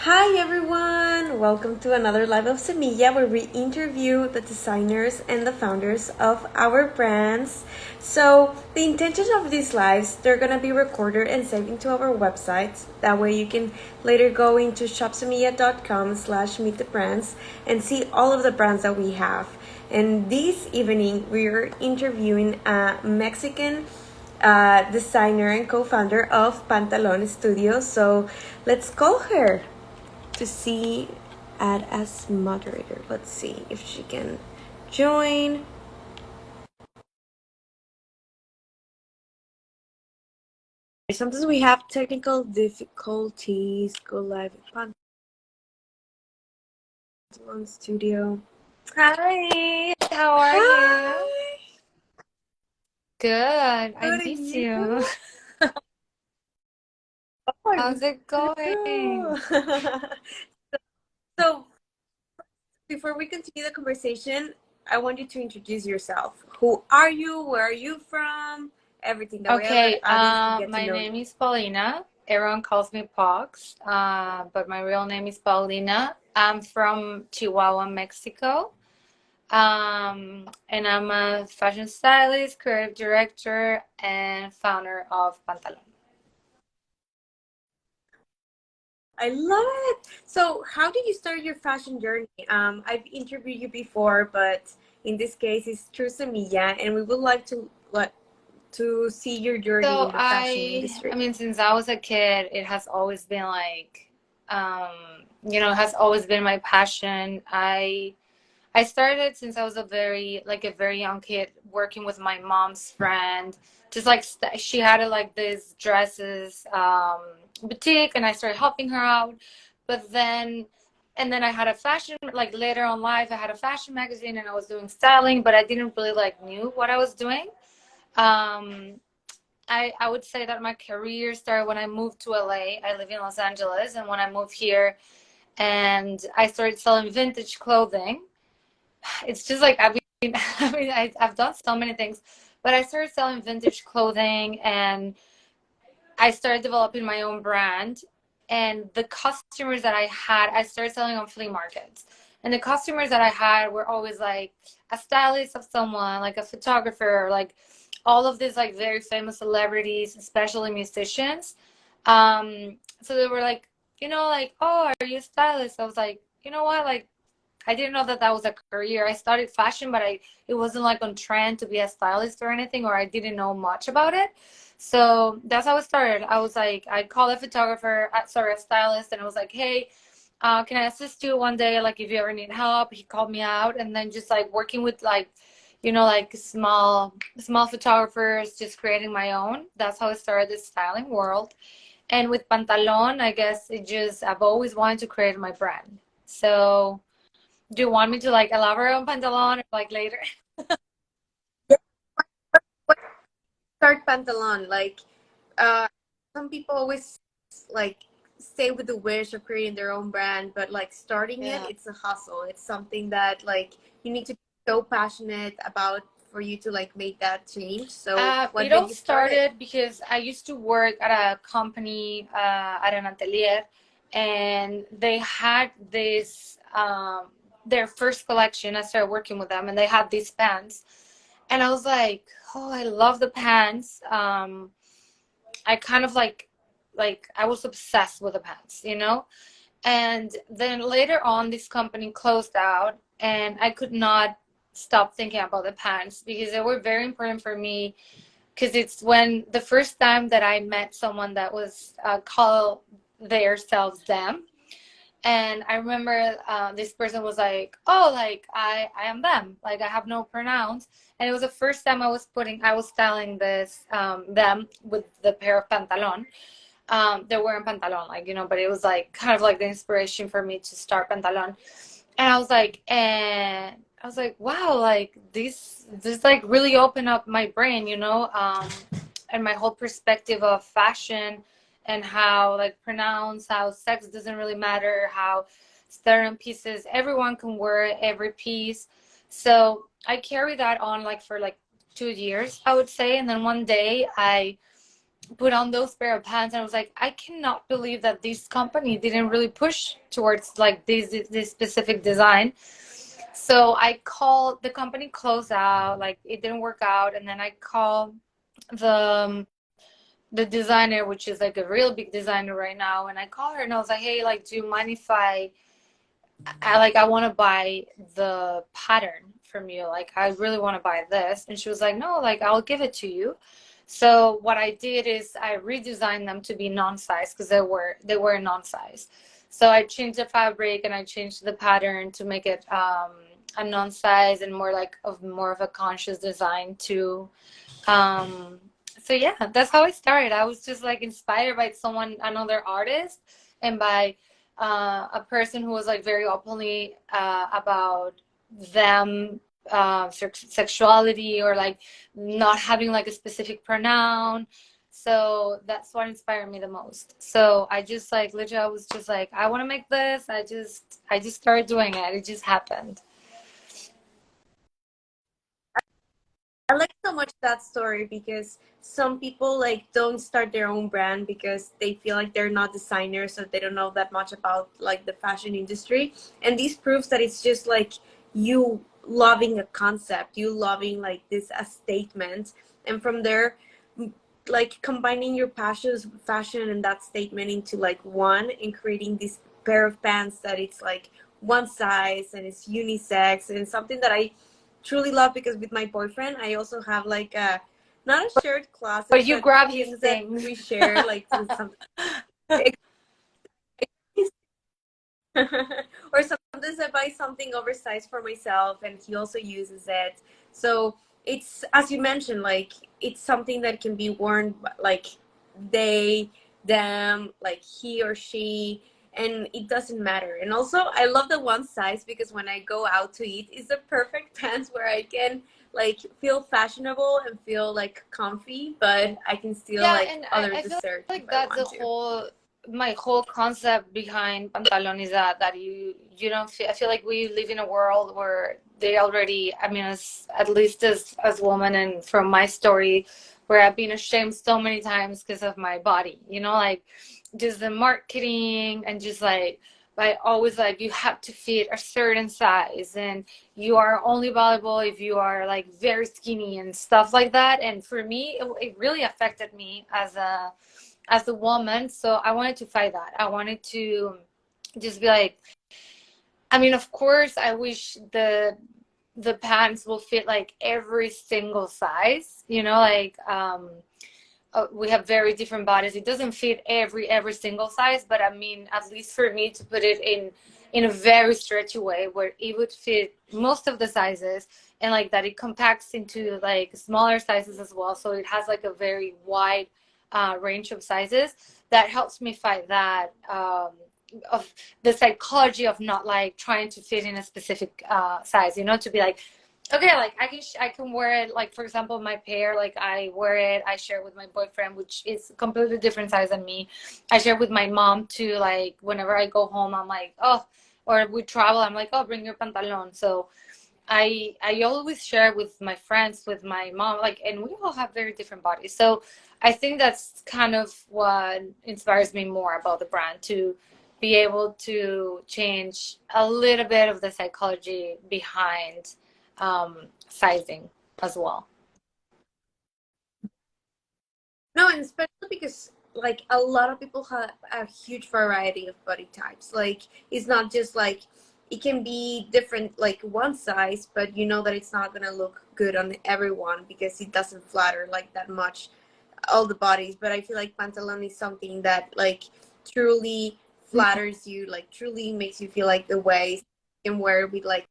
Hi everyone! Welcome to another live of Semilla where we interview the designers and the founders of our brands. So the intention of these lives, they're gonna be recorded and saved into our website. That way you can later go into shopsemilla.com/meet the brands and see all of the brands that we have. And this evening we're interviewing a Mexican designer and co-founder of Pantalon Studio. So let's call her to see add as moderator. Let's see if she can join. Sometimes we have technical difficulties. Go live with Pantalon Studio. Hi, how are Hi. you? Good, I Good and miss you? you. Oh, I How's miss it you going? too. So before we continue the conversation, I want you to introduce yourself. Who are you? Where are you from? Everything. That way our Okay, audience can get to my know you. name is Paulina. Everyone calls me Pox, but my real name is Paulina. I'm from Chihuahua, Mexico. And I'm a fashion stylist, creative director, and founder of Pantalon. I love it. So, how did you start your fashion journey? I've interviewed you before, but in this case, it's through Semilla, and we would like to see your journey So in the fashion I industry. mean, since I was a kid, it has always been like, it has always been my passion. I started since I was a very young kid, working with my mom's friend. Just like she had like this dresses boutique, and I started helping her out. But then I had a fashion like later on life. I had a fashion magazine, and I was doing styling, but I didn't really like knew what I was doing. Um, I would say that my career started when I moved to LA. I live in Los Angeles, and when I moved here, and I started selling vintage clothing. It's just like I've done so many things, but I started selling vintage clothing, and I started developing my own brand. And the customers that I had, I started selling on flea markets. And the customers that I had were always like a stylist of someone, like a photographer, like all of these like very famous celebrities, especially musicians. So they were like, like, oh, are you a stylist? I was like, you know what? Like, I didn't know that that was a career. I studied fashion, but it wasn't like on trend to be a stylist or anything, or I didn't know much about it. So that's how it started. I was like, I called a photographer, sorry, a stylist, and I was like, hey, can I assist you one day? Like, if you ever need help, he called me out, and then just like working with like, like small photographers, just creating my own. That's how I started this styling world. And with Pantalon, I guess I've always wanted to create my brand. So do you want me to like elaborate on Pantalon or like later? What start Pantalon? Like, uh, some people always like stay with the wish of creating their own brand, but like starting it, Yeah. it's a hustle. It's something that like you need to be so passionate about for you to like make that change. So, what It made all you start it? started because I used to work at a company, at an atelier, and they had this, their first collection. I started working with them, and they had these pants. And I was like, oh, I love the pants. I kind of like I was obsessed with the pants. And then later on, this company closed out, and I could not stop thinking about the pants because they were very important for me. Because it's when the first time that I met someone that was call themselves them, and I remember this person was like, "Oh, like I am them. Like I have no pronouns." And it was the first time I was styling this them with the pair of pantalon. They're wearing pantalon, like but it was like kind of like the inspiration for me to start pantalon. And I was like, wow, like this like really opened up my brain, and my whole perspective of fashion, and how like pronounce, how sex doesn't really matter, how certain pieces everyone can wear every piece. So I carried that on like for like 2 years, I would say. And then one day put on those pair of pants, and I was like, I cannot believe that this company didn't really push towards like this specific design. So I called, the company closed out, like it didn't work out, and then I called the the designer, which is like a real big designer right now, and I called her and I was like, hey, like, do you mind if I want to buy the pattern from you. Like, I really want to buy this. And she was like, no, like, I'll give it to you. So what I did is I redesigned them to be non-size because they were non-size. So I changed the fabric and I changed the pattern to make it a non-size and more of a conscious design too. Um, so yeah, that's how I started. I was just like inspired by someone, another artist, and by a person who was like very openly about them sexuality, or like not having like a specific pronoun. So that's what inspired me the most. So I just like literally I was just like, I want to make this. I just started doing it. It just happened. I like so much that story because some people like don't start their own brand because they feel like they're not designers, so they don't know that much about like the fashion industry. And this proves that it's just like you loving a concept, you loving like this a statement, and from there, like combining your passions, fashion, and that statement into like one, and creating this pair of pants that it's like one size and it's unisex, and something that I truly love because with my boyfriend I also have like a not a shared closet But you but grab his things that things. we share like with some or sometimes I buy something oversized for myself and he also uses it. So it's as you mentioned, like it's something that can be worn like they, them, like he or she, and it doesn't matter. And also I love the one size because when I go out to eat, it's the perfect pants where I can like feel fashionable and feel like comfy, but I can still Yeah, like and I other feel dessert if like I that's the want to. whole my whole concept behind Pantalon is that you don't feel, I feel like we live in a world where they already, I mean, as at least as woman, and from my story, where I've been ashamed so many times because of my body, like just the marketing, and just like always like you have to fit a certain size, and you are only valuable if you are like very skinny and stuff like that. And for me, it really affected me as a woman. So I wanted to fight that. I wanted to just be like, I mean, of course I wish the pants will fit like every single size, like we have very different bodies. It doesn't fit every single size, but I mean, at least for me to put it in a very stretchy way where it would fit most of the sizes, and like that it compacts into like smaller sizes as well, so it has like a very wide range of sizes. That helps me fight that of the psychology of not like trying to fit in a specific size, to be like, okay, like I can wear it, like for example my pair, like I wear it, I share it with my boyfriend, which is completely different size than me. I share it with my mom too, like whenever I go home I'm like, oh, or we travel, I'm like, oh, bring your pantalon. So I always share with my friends, with my mom, like, and we all have very different bodies. So I think that's kind of what inspires me more about the brand, to be able to change a little bit of the psychology behind sizing as well. No, and especially because like a lot of people have a huge variety of body types. Like it's not just like it can be different like one size, but you know that it's not gonna look good on everyone because it doesn't flatter like that much all the bodies. But I feel like pantalon is something that like truly flatters you, like truly makes you feel like the waist you can wear with like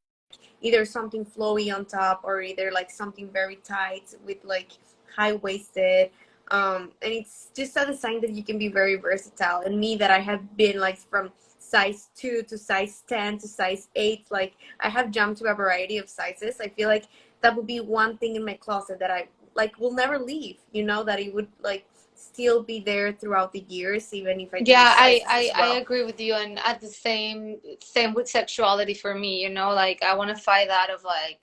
either something flowy on top or either like something very tight with like high waisted. And it's just a design that you can be very versatile. And me, that I have been like from size 2 to size 10 to size 8, like I have jumped to a variety of sizes. I feel like that would be one thing in my closet that I like will never leave, that it would like still be there throughout the years even if I change Yeah, I, sizes as I I well. agree with you, and at the same with sexuality for me, like I want to fight that of like,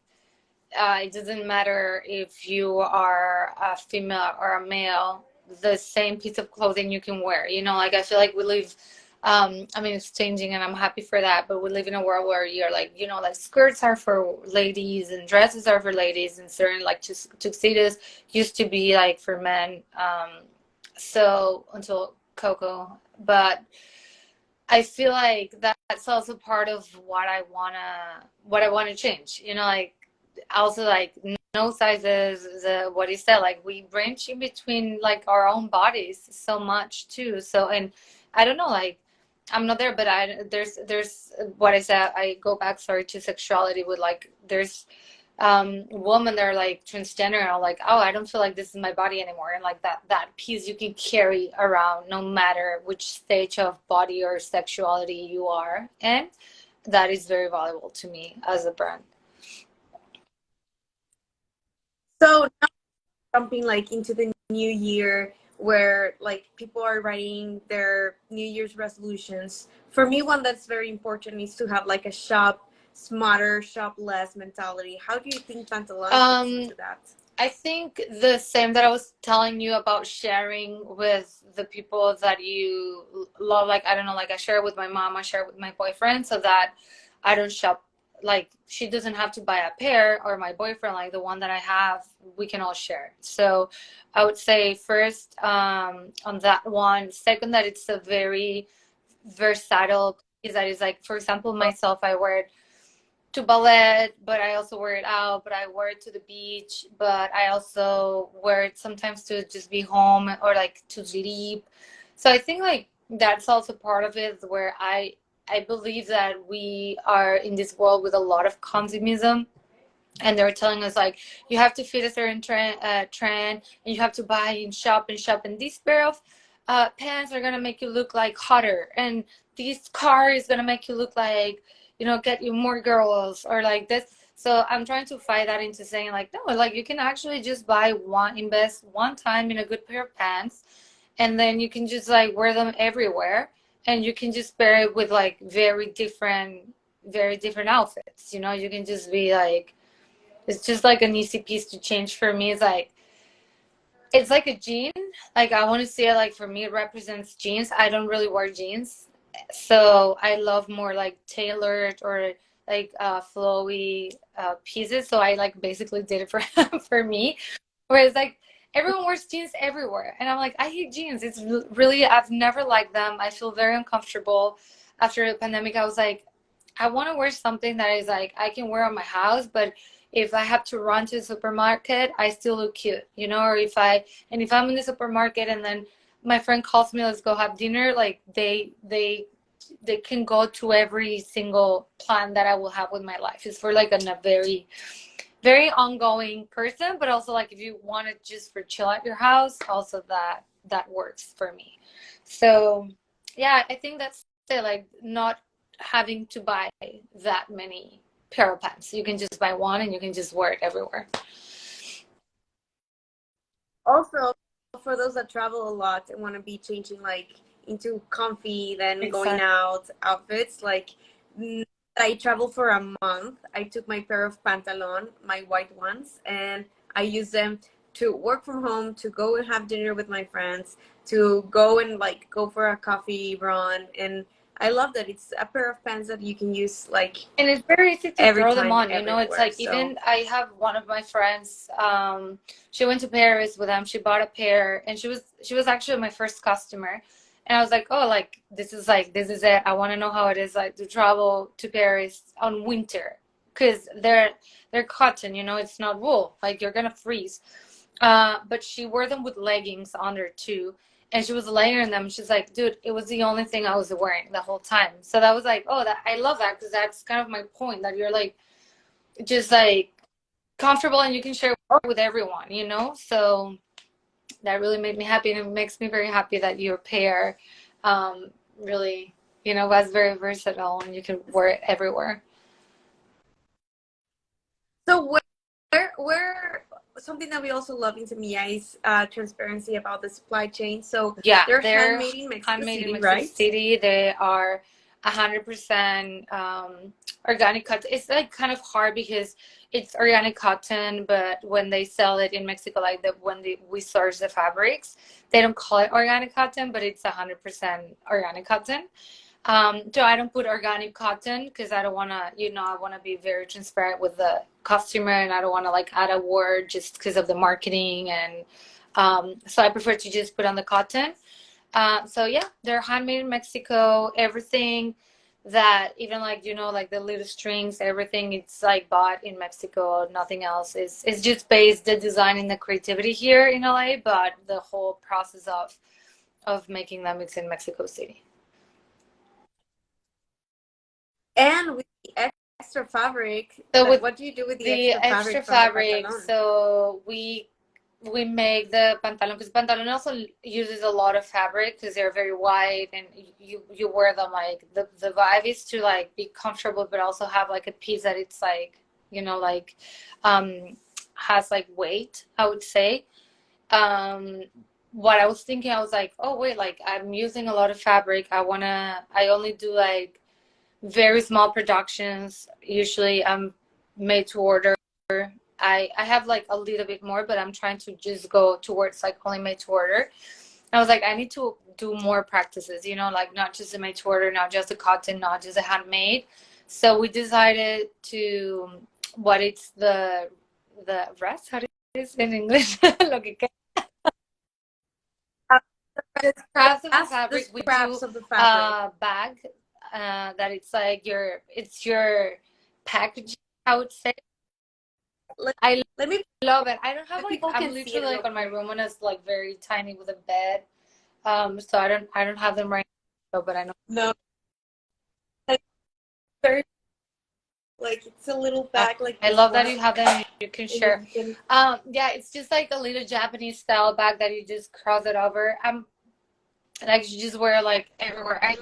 it doesn't matter if you are a female or a male. the same piece of clothing you can wear. You know, like I feel like we live, I mean, it's changing and I'm happy for that, but we live in a world where you're like, you know, like skirts are for ladies and dresses are for ladies, and certain like tuxedos used to be like for men. So until Coco, but I feel like that's also part of what I wanna change. You know, like also like no sizes. What he said, like we range in between like our own bodies so much too. So and I don't know, like I'm not there, but I there's what I said. I go back, sorry, to sexuality with like there's women that are like transgender and are like, oh, I don't feel like this is my body anymore, and like that piece you can carry around no matter which stage of body or sexuality you are, and that is very valuable to me as a brand. So now jumping like into the new year where like people are writing their New Year's resolutions. For me, one that's very important is to have like a shop smarter, shop less mentality. How do you think Pantalon fits um into that? I think the same that I was telling you about sharing with the people that you love. Like, I don't know, like I share with my mom, I share with my boyfriend, so that I don't shop. Like, she doesn't have to buy a pair, or my boyfriend, like the one that I have, we can all share. So I would say first, on that one. Second, that it's a very versatile piece that is like, for example, myself, I wear it to ballet, but I also wear it out, but I wear it to the beach, but I also wear it sometimes to just be home or like to sleep. So I think like that's also part of it where I believe that we are in this world with a lot of consumism, and they were telling us like you have to fit a certain trend, and you have to buy and shop, and this pair of pants are gonna make you look like hotter, and this car is gonna make you look like, you know, get you more girls or like this. So I'm trying to fight that into saying like no, like you can actually just buy one, invest one time in a good pair of pants, and then you can just like wear them everywhere, and you can just pair it with like very different outfits. You know, you can just be like, it's just like an easy piece to change for me. It's like a jean. Like I want to say, like for me, it represents jeans. I don't really wear jeans, so I love more like tailored or like flowy pieces. So I like basically did it for for me. Whereas like everyone wears jeans everywhere, and I'm like, I hate jeans. It's really, I've never liked them. I feel very uncomfortable. After the pandemic, I was like, I want to wear something that is like I can wear on my house, but if I have to run to the supermarket, I still look cute, you know. Or if I'm in the supermarket and then my friend calls me, let's go have dinner. Like they can go to every single plan that I will have with my life. It's for like a very very ongoing person, but also like if you want it just for chill at your house, also that works for me. So yeah, I think that's it. Like not having to buy that many pair of pants. You can just buy one and you can just wear it everywhere. Also, for those that travel a lot and want to be changing like into comfy, then going Exactly. out outfits, like I traveled for a month. I took my pair of Pantalon, my white ones, and I used them to work from home, to go and have dinner with my friends, to go and like go for a coffee run. And I love that it's a pair of pants that you can use like And it's very easy to every throw them time, on, you know. It's everywhere. like, So even I have one of my friends, she went to Paris with them, she bought a pair, and she was actually my first customer. And I was like, oh, like this is it. I want to know how it is like to travel to Paris on winter, because they're cotton, you know, it's not wool, like you're gonna freeze. But she wore them with leggings under too, and she was layering them. She's like, dude, it was the only thing I was wearing the whole time. So that was like, oh, that I love that, because that's kind of my point, that you're like just like comfortable and you can share with everyone, you know. So that really made me happy, and it makes me very happy that your pair really, you know, was very versatile and you can wear it everywhere. So where something that we also love in Semilla is transparency about the supply chain. So Yeah, they're they're handmade in Mexico handmade in City, Mexico right? City. They are. 100% organic cotton. It's like kind of hard because it's organic cotton, but when they sell it in Mexico, like we source the fabrics, they don't call it organic cotton, but it's 100% organic cotton. So I don't put organic cotton because I don't want to, I want to be very transparent with the customer, and I don't want to like add a word just because of the marketing. And so I prefer to just put on the cotton. So yeah, they're handmade in Mexico. Everything that even like like the little strings, everything it's like bought in Mexico. Nothing else is. It's just based the design and the creativity here in LA, but the whole process of making them it's in Mexico City. And with the extra fabric, So with what do you do with the the extra extra fabric from the fabric, pantalon? so we make the pantalon because pantalon also uses a lot of fabric because they're very wide and you wear them like the vibe is to like be comfortable but also have like a piece that it's like like um has like weight, I would say. um what I was thinking, I was like, oh wait, like I'm using a lot of fabric. I only do like very small productions. Usually I'm made to order. I have like a little bit more, but I'm trying to just go towards like only made to order. I was like, I need to do more practices, like not just the made to order, not just the cotton, not just the handmade. So we decided to what it's the rest, how do you say in English? Lo que the scraps of the That's the fabric. We do scraps of the fabric. a bag that it's like your packaging, I would say. Let, I let me love it. I don't have if like people I'm can see it literally real like on my quick. room and it's like very tiny with a bed. So I don't have them right now, but I know. No, like very like it's a little bag like I this love that one, you have them. You can and then share. you can. Yeah, it's just like a little Japanese style bag that you just cross it over. Like you just wear like everywhere. I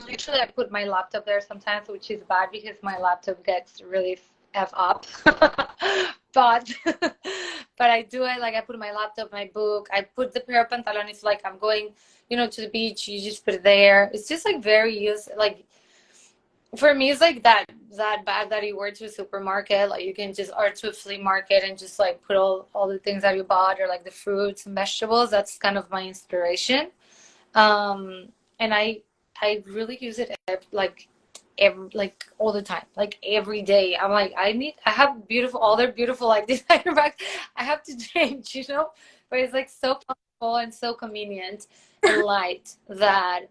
put my laptop there sometimes, which is bad because my laptop gets really f up. but but I do it like I put my laptop, my book. I put the pair of pantalones like I'm going, to the beach. You just put it there. It's just like very use like for me. It's like that bag that you wear to a supermarket. Like you can just or to a flea market and just like put all the things that you bought or like the fruits and vegetables. That's kind of my inspiration. And I really use it like all the time, like every day. I'm like I have beautiful all their beautiful like designer bags. I have to change, but it's like so comfortable and so convenient and light that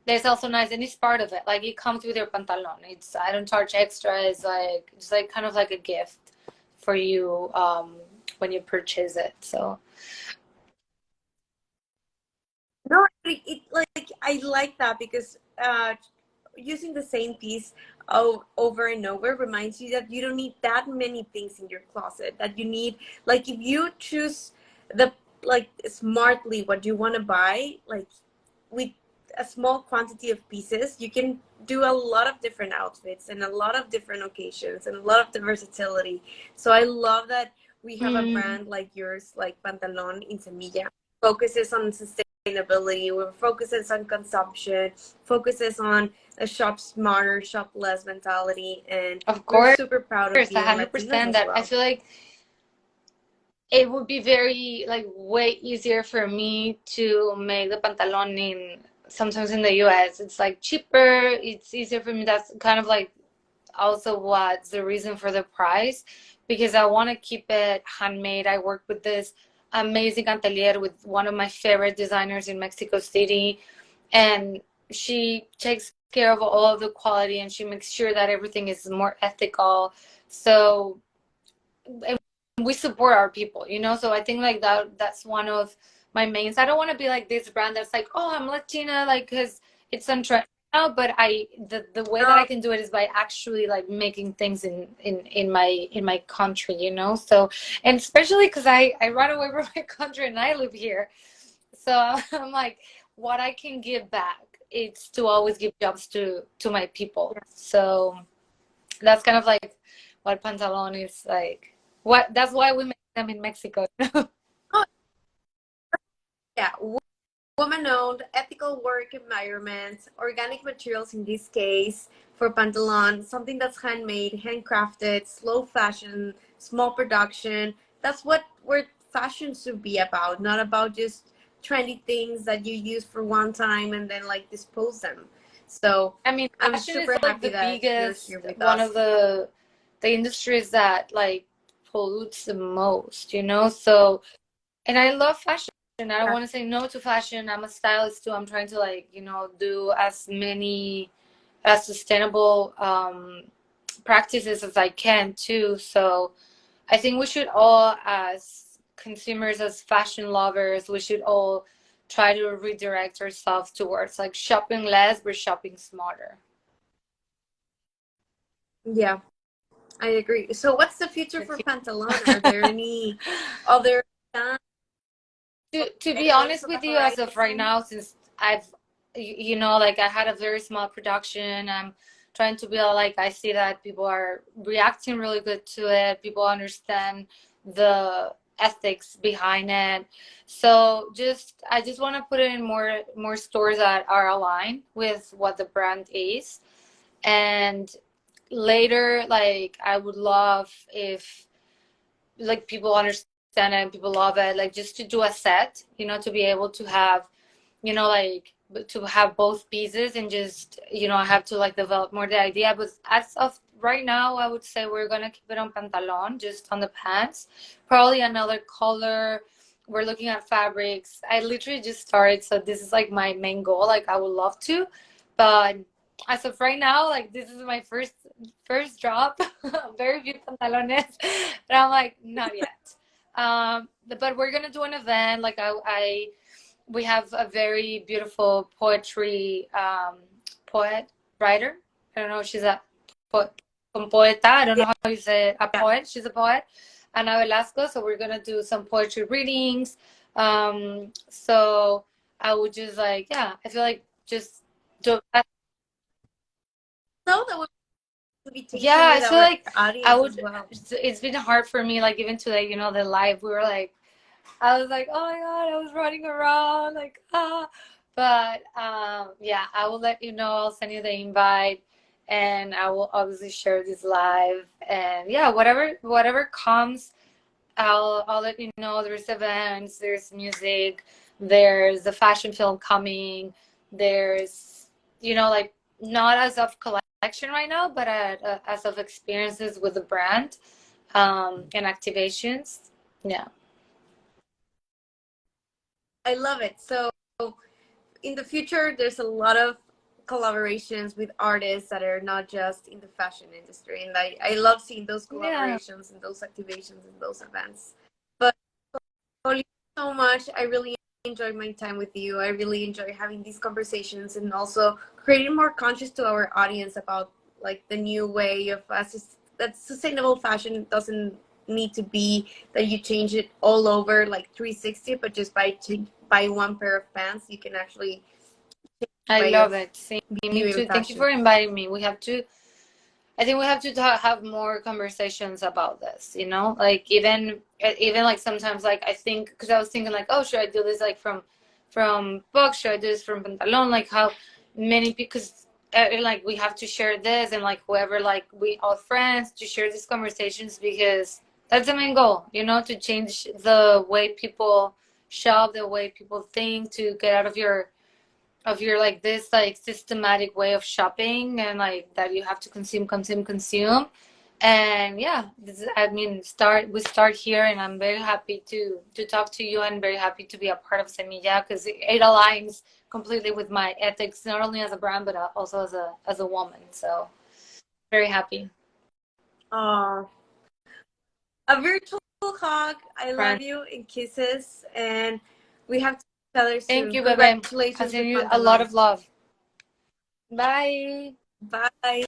there's also nice and it's part of it. Like it comes with your pantalon. It's I don't charge extra. It's like kind of like a gift for you when you purchase it. So No, like I like that because using the same piece over and over reminds you that you don't need that many things in your closet. That you need, like, if you choose the like smartly what you want to buy, like with a small quantity of pieces, you can do a lot of different outfits and a lot of different occasions and a lot of the versatility. So I love that we have a mm, brand like yours, like Pantalon in Semilla, focuses on sustainability, focuses on consumption, focuses on a shop smarter, shop less mentality, and of we're course, super proud of being Latinas 100% as that I well. feel like it would be very like way easier for me to make the pantalon in sometimes in the US. It's like cheaper, it's easier for me. That's kind of like also what's the reason for the price because I want to keep it handmade. I work with this amazing atelier with one of my favorite designers in Mexico City, and she takes care of all of the quality and she makes sure that everything is more ethical. So we support our people, so I think like that's one of my mains. I don't want to be like this brand that's like, oh, I'm Latina, like because it's on trend now, but the way that I can do it is by actually like making things in my country, so, and especially because I run away from my country and I live here, so I'm like what I can give back, it's to always give jobs to my people. So that's kind of like what Pantalon is like. What that's why we make them in Mexico. Oh, yeah, woman-owned, ethical work environment, organic materials in this case for Pantalon, something that's handmade, handcrafted, slow fashion, small production. That's what where fashion should be about, not about just trendy things that you use for one time and then like dispose them. So I mean, I'm fashion is super like happy the that you're biggest here with one of us. the industries that like pollutes the most, you know? So, and I love fashion. I don't want to say no to fashion. I'm a stylist too. I'm trying to like, you know, do as many as sustainable practices as I can too. So I think we should all, as consumers, as fashion lovers, we should all try to redirect ourselves towards like shopping less, but shopping smarter. Yeah, I agree. So what's the future for Pantalon? Are there any other plans To be areas honest on the with you, as of right horizon? now, since I've, you know, like I had a very small production, I'm trying to build, like I see that people are reacting really good to it. People understand the ethics behind it. So I just want to put it in more stores that are aligned with what the brand is. And later, like I would love if like people understand it and people love it, like just to do a set, you know, to be able to have, you know, like to have both pieces and just, you know, I have to like develop more the idea. But as of right now, I would say we're gonna keep it on Pantalon, just on the pants, probably another color. We're looking at fabrics. I literally just started, so this is like my main goal. Like I would love to, but as of right now, like this is my first drop. Very few pantalones, and I'm like not yet. But we're gonna do an event. Like I we have a very beautiful poetry poet writer. I don't know if she's a poeta. I don't know how you say it. A Yeah. poet. She's a poet. Ana Velasco. So we're gonna do some poetry readings. So I would just like, yeah, I feel like just do. So that would invitation Yeah, I with feel our like I audience as would. well. It's been hard for me, like even today, you know, the live. We were like, I was like, oh my God, I was running around like ah. But yeah, I will let you know. I'll send you the invite, and I will obviously share this live. And yeah, whatever comes, I'll let you know. There's events, there's music, there's the fashion film coming. There's, you know, like not as of collection right now, but as of experiences with the brand and activations. Yeah. I love it. So in the future, there's a lot of collaborations with artists that are not just in the fashion industry, and I love seeing those Yeah. collaborations and those activations and those events. But Oli, so much. I really enjoyed my time with you. I really enjoy having these conversations and also creating more conscious to our audience about like the new way of that sustainable fashion doesn't need to be that you change it all over like 360, but just buy one pair of pants, you can actually I way love of it. See, me viewing too. Thank you fashion. for inviting me. We have to, I think we have to have more conversations about this, you know? Like even like sometimes like I think because I was thinking like, oh, should I do this like from books? Should I do this from Pantalon? Like how many because like we have to share this and like whoever like we all friends to share these conversations because that's the main goal, you know, to change the way people shop, the way people think, to get out of your like this like systematic way of shopping and like that you have to consume. And yeah, I mean we start here, and I'm very happy to talk to you and very happy to be a part of Semilla because it aligns completely with my ethics, not only as a brand but also as a woman. So very happy. uh, a virtual hug. I Friend, love you and kisses, and we have to see each other thank soon. you, bebe. I Congratulations send with you a lot Pantalon. of love. Bye. Bye.